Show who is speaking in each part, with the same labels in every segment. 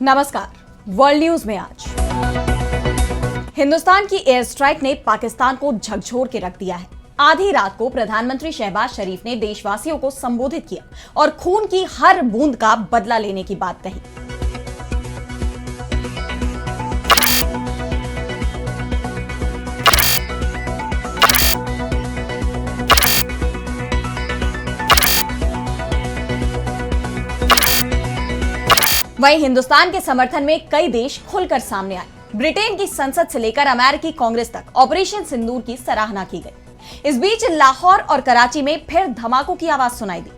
Speaker 1: नमस्कार। World news में आज हिंदुस्तान की एयर स्ट्राइक ने पाकिस्तान को झकझोर के रख दिया है। आधी रात को प्रधानमंत्री शहबाज शरीफ ने देशवासियों को संबोधित किया और खून की हर बूंद का बदला लेने की बात कही। वहीं हिंदुस्तान के समर्थन में कई देश खुलकर सामने आए। ब्रिटेन की संसद से लेकर अमेरिकी कांग्रेस तक ऑपरेशन सिंदूर की सराहना की गई। इस बीच लाहौर और कराची में फिर धमाकों की आवाज सुनाई दी।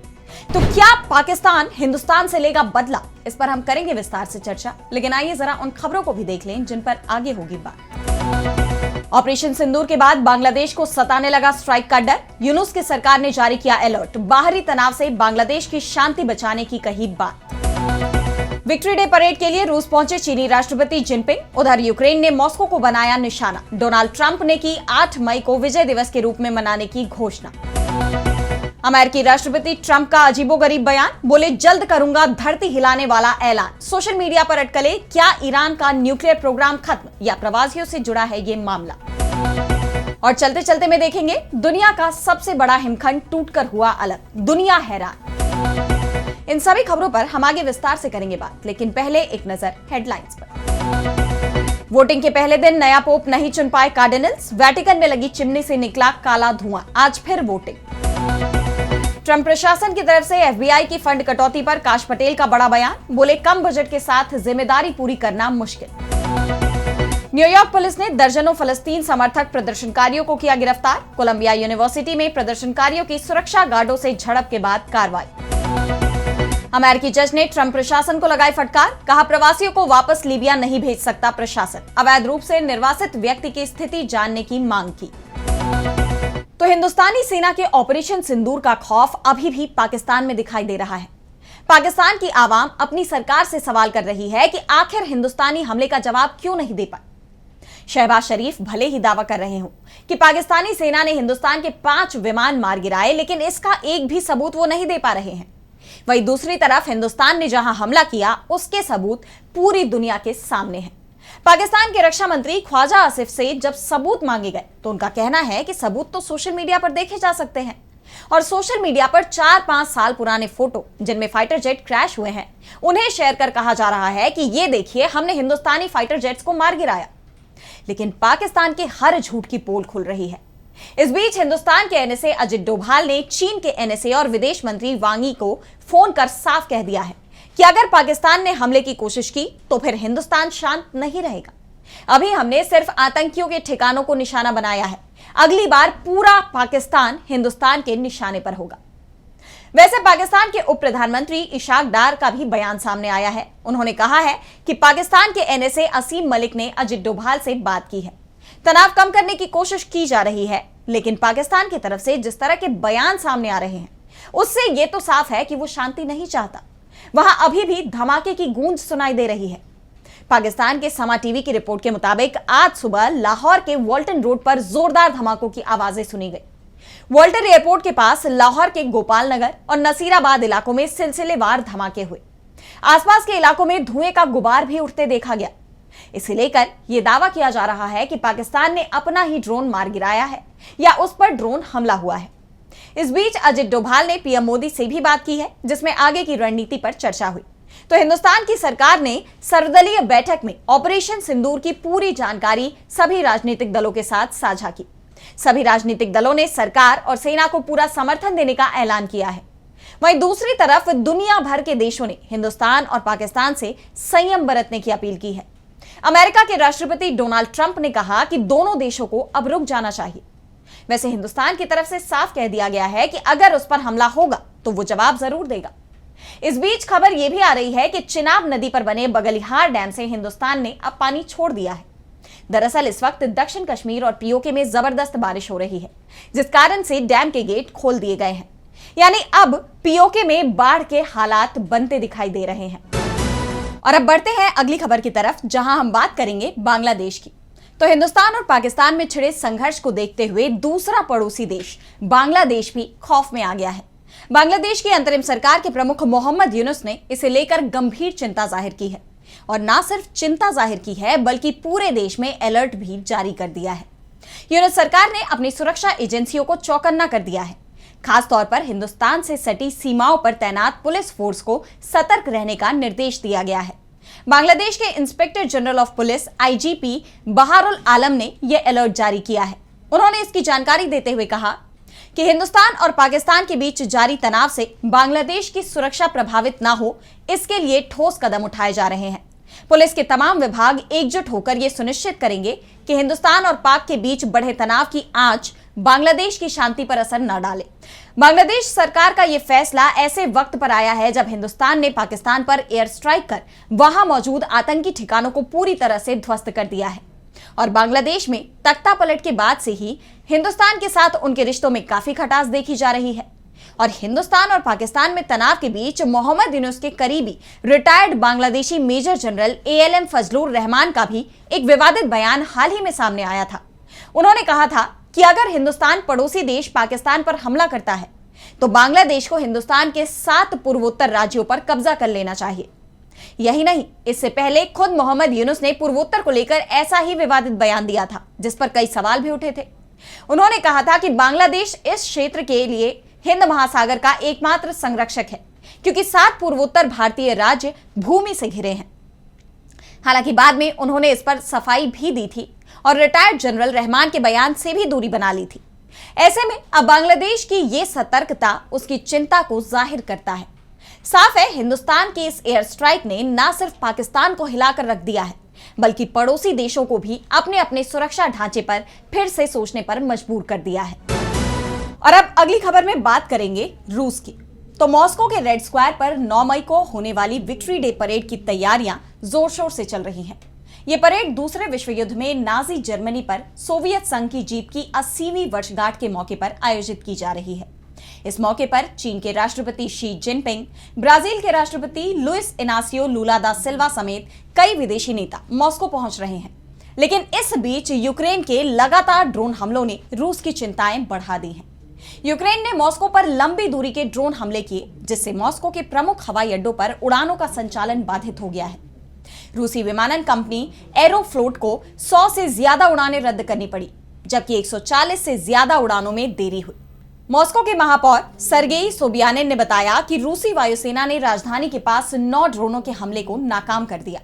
Speaker 1: तो क्या पाकिस्तान हिंदुस्तान से लेगा बदला? इस पर हम करेंगे विस्तार से चर्चा, लेकिन आइए जरा उन खबरों को भी देख लें जिन पर आगे होगी बात। ऑपरेशन सिंदूर के बाद बांग्लादेश को सताने लगा स्ट्राइक का डर। यूनुस की सरकार ने जारी किया अलर्ट। बाहरी तनाव से बांग्लादेश की शांति बचाने की कही बात। विक्ट्री डे परेड के लिए रूस पहुंचे चीनी राष्ट्रपति जिनपिंग। उधर यूक्रेन ने मॉस्को को बनाया निशाना। डोनाल्ड ट्रंप ने की 8 मई को विजय दिवस के रूप में मनाने की घोषणा। अमेरिकी राष्ट्रपति ट्रंप का अजीबोगरीब बयान, बोले जल्द करूंगा धरती हिलाने वाला ऐलान। सोशल मीडिया पर अटकले, क्या ईरान का न्यूक्लियर प्रोग्राम खत्म या प्रवासियों से जुड़ा है ये मामला। और चलते चलते में देखेंगे दुनिया का सबसे बड़ा हिमखंड टूटकर हुआ अलग, दुनिया हैरान। इन सभी खबरों पर हम आगे विस्तार से करेंगे बात, लेकिन पहले एक नजर हेडलाइंस पर। वोटिंग के पहले दिन नया पोप नहीं चुन पाए कार्डिनल्स। वेटिकन में लगी चिमनी से निकला काला धुआं। आज फिर वोटिंग। ट्रंप प्रशासन की तरफ से एफबीआई की फंड कटौती पर काश पटेल का बड़ा बयान, बोले कम बजट के साथ जिम्मेदारी पूरी करना मुश्किल। न्यूयॉर्क पुलिस ने दर्जनों फलस्तीन समर्थक प्रदर्शनकारियों को किया गिरफ्तार। कोलंबिया यूनिवर्सिटी में प्रदर्शनकारियों की सुरक्षा गार्डों से झड़प के बाद कार्रवाई। अमेरिकी जज ने ट्रंप प्रशासन को लगाई फटकार, कहा प्रवासियों को वापस लीबिया नहीं भेज सकता प्रशासन। अवैध रूप से निर्वासित व्यक्ति की स्थिति जानने की मांग की। तो हिंदुस्तानी सेना के ऑपरेशन सिंदूर का खौफ अभी भी पाकिस्तान में दिखाई दे रहा है। पाकिस्तान की आवाम अपनी सरकार से सवाल कर रही है कि आखिर हिंदुस्तानी हमले का जवाब क्यों नहीं दे पाए। शहबाज शरीफ भले ही दावा कर रहे हो कि पाकिस्तानी सेना ने हिंदुस्तान के 5 विमान मार गिराए, लेकिन इसका एक भी सबूत वो नहीं दे पा रहे हैं। वहीं दूसरी तरफ हिंदुस्तान ने जहां हमला किया उसके सबूत पूरी दुनिया के सामने हैं। पाकिस्तान के रक्षा मंत्री ख्वाजा आसिफ से जब सबूत मांगे गए तो उनका कहना है कि सबूत तो सोशल मीडिया पर देखे जा सकते हैं। और सोशल मीडिया पर 4-5 साल पुराने फोटो जिनमें फाइटर जेट क्रैश हुए हैं, उन्हें शेयर कर कहा जा रहा है कि ये देखिए हमने हिंदुस्तानी फाइटर जेट्स को मार गिराया। लेकिन पाकिस्तान के हर झूठ की पोल खुल रही है। इस बीच हिंदुस्तान के एनएसए अजित डोभाल ने चीन के एनएसए और विदेश मंत्री वांग यी को फोन कर साफ कह दिया है कि अगर पाकिस्तान ने हमले की कोशिश की तो फिर हिंदुस्तान शांत नहीं रहेगा। अभी हमने सिर्फ आतंकियों के ठिकानों को निशाना बनाया है, अगली बार पूरा पाकिस्तान हिंदुस्तान के निशाने पर होगा। वैसे पाकिस्तान के उप प्रधानमंत्री इशाक डार का भी बयान सामने आया है। उन्होंने कहा है कि पाकिस्तान के एनएसए असीम मलिक ने अजित डोभाल से बात की है, तनाव कम करने की कोशिश की जा रही है, लेकिन पाकिस्तान की तरफ से जिस तरह के बयान सामने आ रहे हैं उससे यह तो साफ है कि वो शांति नहीं चाहता। वहां अभी भी धमाके की गूंज सुनाई दे रही है। पाकिस्तान के समा टीवी की रिपोर्ट के मुताबिक आज सुबह लाहौर के वॉल्टन रोड पर जोरदार धमाकों की आवाजें सुनी गई। वॉल्टर एयरपोर्ट के पास लाहौर के गोपाल नगर और नसीराबाद इलाकों में सिलसिलेवार धमाके हुए। आसपास के इलाकों में धुएं का गुबार भी उठते देखा गया। इसे लेकर यह दावा किया जा रहा है कि पाकिस्तान ने अपना ही ड्रोन मार गिराया है या उस पर ड्रोन हमला हुआ है। इस बीच अजित डोभाल ने पीएम मोदी से भी बात की है, जिसमें आगे की रणनीति पर चर्चा हुई। तो हिंदुस्तान की सरकार ने सर्वदलीय बैठक में ऑपरेशन सिंदूर की पूरी जानकारी सभी राजनीतिक दलों के साथ साझा की। सभी राजनीतिक दलों ने सरकार और सेना को पूरा समर्थन देने का ऐलान किया है। वहीं दूसरी तरफ दुनिया भर के देशों ने हिंदुस्तान और पाकिस्तान से संयम बरतने की अपील की है। अमेरिका के राष्ट्रपति डोनाल्ड ट्रंप ने कहा कि दोनों देशों को अब रुक जाना चाहिए। वैसे हिंदुस्तान की तरफ से साफ कह दिया गया है कि अगर उस पर हमला होगा तो वो जवाब जरूर देगा। इस बीच खबर यह भी आ रही है कि चिनाब नदी पर बने बगलिहार डैम से हिंदुस्तान ने अब पानी छोड़ दिया है। दरअसल इस वक्त दक्षिण कश्मीर और पीओके में जबरदस्त बारिश हो रही है, जिस कारण से डैम के गेट खोल दिए गए हैं। यानी अब पीओके में बाढ़ के हालात बनते दिखाई दे रहे हैं। और अब बढ़ते हैं अगली खबर की तरफ, जहां हम बात करेंगे बांग्लादेश की। तो हिंदुस्तान और पाकिस्तान में छिड़े संघर्ष को देखते हुए दूसरा पड़ोसी देश बांग्लादेश भी खौफ में आ गया है। बांग्लादेश की अंतरिम सरकार के प्रमुख मोहम्मद यूनुस ने इसे लेकर गंभीर चिंता जाहिर की है। और ना सिर्फ चिंता जाहिर की है बल्कि पूरे देश में अलर्ट भी जारी कर दिया है। यूएस सरकार ने अपनी सुरक्षा एजेंसियों को चौकन्ना कर दिया है। खास तौर पर हिंदुस्तान से सटी सीमाओं पर तैनात पुलिस फोर्स को सतर्क रहने का निर्देश दिया गया है। बांग्लादेश के inspector general of police IGP Baharul Alam ने यह अलर्ट जारी किया है। उन्होंने इसकी जानकारी देते हुए कहा कि हिंदुस्तान और पाकिस्तान के बीच जारी तनाव से बांग्लादेश की सुरक्षा प्रभावित न हो, इसके लिए ठोस कदम उठाए जा रहे हैं। पुलिस के तमाम विभाग एकजुट होकर यह सुनिश्चित करेंगे कि हिंदुस्तान और पाक के बीच बढ़े तनाव की आंच बांग्लादेश की शांति पर असर न डाले। बांग्लादेश सरकार का यह फैसला ऐसे वक्त पर आया है जब हिंदुस्तान ने पाकिस्तान पर एयर स्ट्राइक कर वहां मौजूद आतंकी ठिकानों को पूरी तरह से ध्वस्त कर दिया है और बांग्लादेश में तख्ता पलट के बाद से ही हिंदुस्तान के साथ उनके रिश्तों में काफी खटास देखी जा रही है। और हिंदुस्तान और पाकिस्तान में तनाव के बीच मोहम्मद यूनुस के करीबी retired Bangladeshi major general ALM Fazlur Rahman का भी एक विवादित बयान हाल ही में सामने आया था। उन्होंने कहा था कि अगर हिंदुस्तान पड़ोसी देश पाकिस्तान पर हमला करता है तो बांग्लादेश को हिंदुस्तान के 7 पूर्वोत्तर राज्यों पर कब्जा कर लेना चाहिए। यही नहीं, इससे पहले खुद मोहम्मद यूनुस ने पूर्वोत्तर को लेकर ऐसा ही विवादित बयान दिया था जिस पर कई सवाल भी उठे थे। उन्होंने कहा था कि बांग्लादेश इस क्षेत्र के लिए हिंद महासागर का एकमात्र संरक्षक है क्योंकि 7 पूर्वोत्तर भारतीय राज्य भूमि से घिरे हैं। हालांकि बाद में उन्होंने इस पर सफाई भी दी थी और रिटायर्ड जनरल रहमान के बयान से भी दूरी बना ली थी। ऐसे में अब बांग्लादेश की ये सतर्कता उसकी चिंता को जाहिर करता है। साफ है, हिंदुस्तान की इस एयर स्ट्राइक ने न सिर्फ पाकिस्तान को हिलाकर रख दिया है बल्कि पड़ोसी देशों को भी अपने अपने सुरक्षा ढांचे पर फिर से सोचने पर मजबूर कर दिया है। और अब अगली खबर में बात करेंगे रूस की। तो मॉस्को के रेड स्क्वायर पर 9 मई को होने वाली विक्ट्री डे परेड की तैयारियां जोर शोर से चल रही हैं। ये परेड दूसरे विश्व युद्ध में नाजी जर्मनी पर सोवियत संघ की जीत की 80वीं वर्षगांठ के मौके पर आयोजित की जा रही है। इस मौके पर चीन के राष्ट्रपति शी जिनपिंग, ब्राजील के राष्ट्रपति लुइस इनासियो लुला दा सिल्वा समेत कई विदेशी नेता मॉस्को पहुंच रहे हैं। लेकिन इस बीच यूक्रेन के लगातार ड्रोन हमलों ने रूस की चिंताएं बढ़ा दी हैं। यूक्रेन ने मॉस्को पर लंबी दूरी के ड्रोन हमले किए जिससे मॉस्को के प्रमुख हवाई अड्डों पर उड़ानों का संचालन बाधित हो गया है। रूसी विमानन कंपनी एरोफ्लोट को 100 से ज्यादा उड़ानें रद्द करनी पड़ी जबकि 140 से ज्यादा उड़ानों में देरी हुई। मॉस्को के महापौर सर्गेई सोबियानिन ने बताया कि रूसी वायुसेना ने राजधानी के पास 9 ड्रोनों के हमले को नाकाम कर दिया।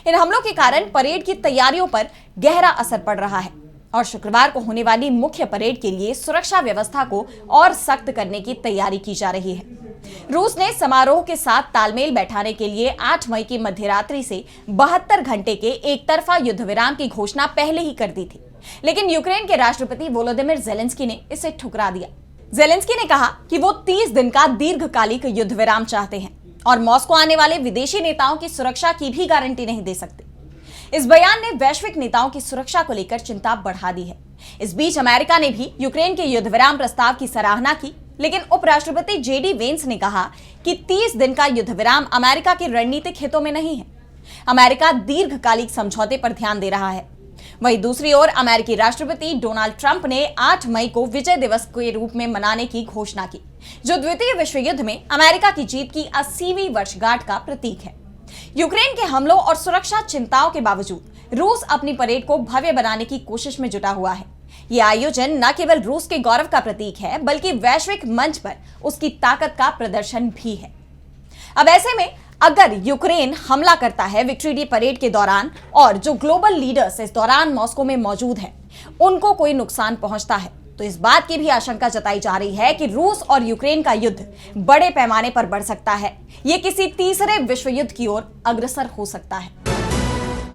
Speaker 1: इन हमलों के कारण परेड की तैयारियों पर गहरा असर पड़ रहा है और शुक्रवार को होने वाली मुख्य परेड के लिए सुरक्षा व्यवस्था को और सख्त करने की तैयारी की जा रही है। रूस ने समारोह के साथ तालमेल बैठाने के लिए 8 मई की मध्यरात्रि से 72 घंटे के एक तरफा युद्ध विराम की घोषणा पहले ही कर दी थी, लेकिन यूक्रेन के राष्ट्रपति वोलोदिमिर जेलेंस्की ने इसे ठुकरा दिया। जेलेंस्की ने कहा कि वो 30 दिन का दीर्घकालिक युद्ध विराम चाहते हैं और मॉस्को आने वाले विदेशी नेताओं की सुरक्षा की भी गारंटी नहीं दे सकते। इस बयान ने वैश्विक नेताओं की सुरक्षा को लेकर चिंता बढ़ा दी है। इस बीच अमेरिका ने भी यूक्रेन के युद्ध विराम प्रस्ताव की सराहना की, लेकिन उपराष्ट्रपति जेडी वेंस ने कहा कि 30 दिन का युद्ध विराम अमेरिका के रणनीतिक हितों में नहीं है। अमेरिका दीर्घकालिक समझौते पर ध्यान दे रहा है। वहीं दूसरी ओर अमेरिकी राष्ट्रपति डोनाल्ड ट्रंप ने 8 मई को विजय दिवस के रूप में मनाने की घोषणा की, जो द्वितीय विश्व युद्ध में अमेरिका की जीत की 80वीं वर्षगांठ का प्रतीक है। यूक्रेन के हमलों और सुरक्षा चिंताओं के बावजूद रूस अपनी परेड को भव्य बनाने की कोशिश में जुटा हुआ है। यह आयोजन न केवल रूस के गौरव का प्रतीक है बल्कि वैश्विक मंच पर उसकी ताकत का प्रदर्शन भी है। अब ऐसे में अगर यूक्रेन हमला करता है विक्ट्री डे परेड के दौरान और जो ग्लोबल लीडर्स इस दौरान मॉस्को में मौजूद हैं, उनको कोई नुकसान पहुंचता है तो इस बात की भी आशंका जताई जा रही है कि रूस और यूक्रेन का युद्ध बड़े पैमाने पर बढ़ सकता है। यह किसी तीसरे विश्व युद्ध की ओर अग्रसर हो सकता है।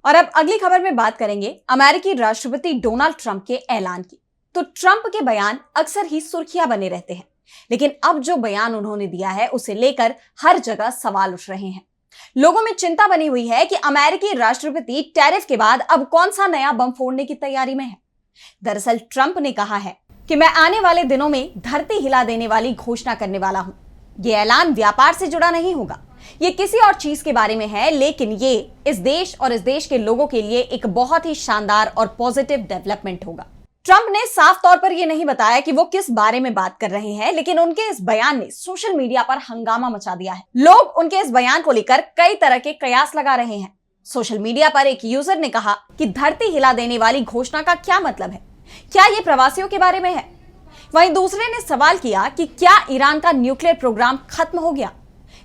Speaker 1: और अब अगली खबर में बात करेंगे अमेरिकी राष्ट्रपति डोनाल्ड ट्रंप के ऐलान की। तो ट्रंप के बयान अक्सर ही सुर्खियां बने रहते हैं, लेकिन अब जो बयान उन्होंने दिया है उसे लेकर हर जगह सवाल उठ रहे हैं। लोगों में चिंता बनी हुई है कि अमेरिकी राष्ट्रपति टैरिफ के बाद अब कौन सा नया बम फोड़ने की तैयारी में है। दरअसल ट्रंप ने कहा है कि मैं आने वाले दिनों में धरती हिला देने वाली घोषणा करने वाला हूं। यह ऐलान व्यापार से जुड़ा नहीं होगा, ये किसी और चीज के बारे में है, लेकिन ये इस देश और इस देश के लोगों के लिए एक बहुत ही शानदार और पॉजिटिव डेवलपमेंट होगा। ट्रंप ने साफ तौर पर यह नहीं बताया कि वो किस बारे में बात कर रहे हैं, लेकिन उनके इस बयान ने सोशल मीडिया पर हंगामा मचा दिया है। लोग उनके इस बयान को लेकर कई तरह के कयास लगा रहे हैं। सोशल मीडिया पर एक यूजर ने कहा कि धरती हिला देने वाली घोषणा का क्या मतलब है, क्या ये प्रवासियों के बारे में है। वहीं दूसरे ने सवाल किया कि क्या ईरान का न्यूक्लियर प्रोग्राम खत्म हो गया,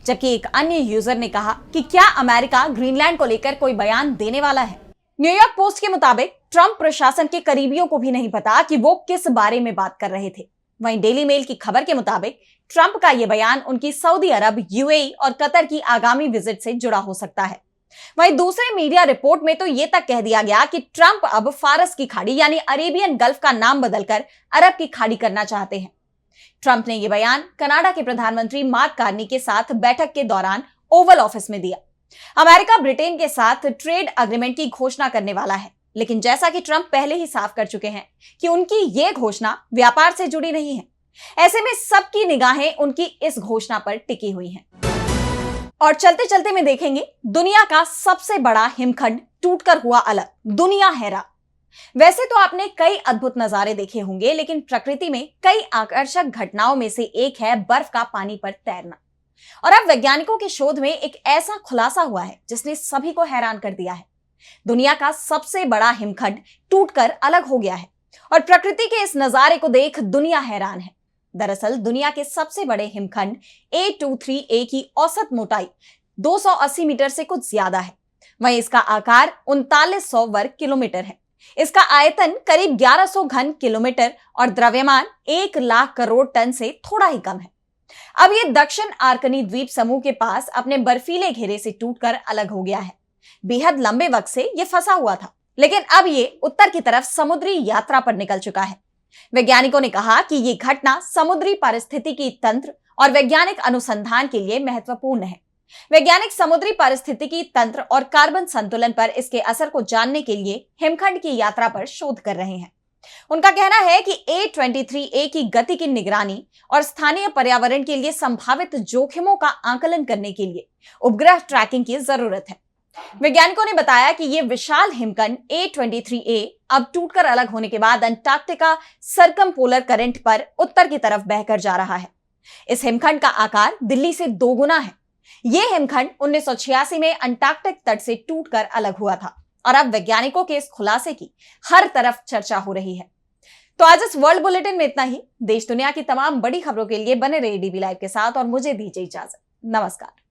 Speaker 1: जबकि एक अन्य यूजर ने कहा कि क्या अमेरिका ग्रीनलैंड को लेकर कोई बयान देने वाला है। न्यूयॉर्क पोस्ट के मुताबिक ट्रंप प्रशासन के करीबियों को भी नहीं पता कि वो किस बारे में बात कर रहे थे। वहीं डेली मेल की खबर के मुताबिक ट्रंप का यह बयान उनकी सऊदी अरब, यूएई और कतर की आगामी विजिट से जुड़ा हो सकता है। वहीं दूसरे मीडिया रिपोर्ट में तो यह तक कह दिया गया कि ट्रंप अब फारस की खाड़ी यानी अरेबियन गल्फ का नाम बदलकर अरब की खाड़ी करना चाहते हैं। ट्रंप ने यह बयान कनाडा के प्रधानमंत्री मार्क कार्नी के साथ बैठक के दौरान ओवल ऑफिस में दिया। अमेरिका ब्रिटेन के साथ ट्रेड एग्रीमेंट की घोषणा करने वाला है, लेकिन जैसा कि ट्रंप पहले ही साफ कर चुके हैं कि उनकी यह घोषणा व्यापार से जुड़ी नहीं है। ऐसे में सबकी निगाहें उनकी इस घोषणा पर टिकी हुई हैं। और चलते चलते में देखेंगे दुनिया का सबसे बड़ा हिमखंड टूटकर हुआ अलग, दुनिया हैरान। वैसे तो आपने कई अद्भुत नजारे देखे होंगे, लेकिन प्रकृति में कई आकर्षक घटनाओं में से एक है बर्फ का पानी पर तैरना। और अब वैज्ञानिकों के शोध में एक ऐसा खुलासा हुआ है जिसने सभी को हैरान कर दिया है। दुनिया का सबसे बड़ा हिमखंड टूटकर अलग हो गया है और प्रकृति के इस नजारे को देख दुनिया हैरान है। दरअसल दुनिया के सबसे बड़े हिमखंड A23A की औसत मोटाई 280 मीटर से कुछ ज्यादा है। वहीं इसका आकार 3900 वर्ग किलोमीटर है। इसका आयतन करीब 1100 घन किलोमीटर और द्रव्यमान 1 लाख करोड़ टन से थोड़ा ही कम है। अब ये दक्षिण आर्कनी द्वीप समूह के पास अपने बर्फीले घेरे से टूटकर अलग हो गया है। बेहद लंबे वक्त से ये फंसा हुआ था, लेकिन अब ये उत्तर की तरफ समुद्री यात्रा पर निकल चुका है। वैज्ञानिकों ने कहा कि ये घटना समुद्री पारिस्थितिकी तंत्र और वैज्ञानिक अनुसंधान के लिए महत्वपूर्ण है। वैज्ञानिक समुद्री पारिस्थितिकी तंत्र और कार्बन संतुलन पर इसके असर को जानने के लिए हिमखंड की यात्रा पर शोध कर रहे हैं। उनका कहना है कि A23A की गति की निगरानी और स्थानीय पर्यावरण के लिए संभावित जोखिमों का आकलन करने के लिए उपग्रह ट्रैकिंग की जरूरत है। वैज्ञानिकों ने बताया कि यह विशाल हिमखंड A23A अब टूटकर अलग होने के बाद अंटार्कटिका सर्कमपोलर करंट पर उत्तर की तरफ बहकर जा रहा है। इस हिमखंड का आकार दिल्ली से 2 गुना है। यह हिमखंड 1986 में अंटार्कटिक तट से टूटकर अलग हुआ था और अब वैज्ञानिकों के इस खुलासे की हर तरफ चर्चा हो रही है। तो आज इस वर्ल्ड बुलेटिन में इतना ही। देश दुनिया की तमाम बड़ी खबरों के लिए बने रहिए डीबी लाइव के साथ और मुझे दीजिए इजाजत। नमस्कार।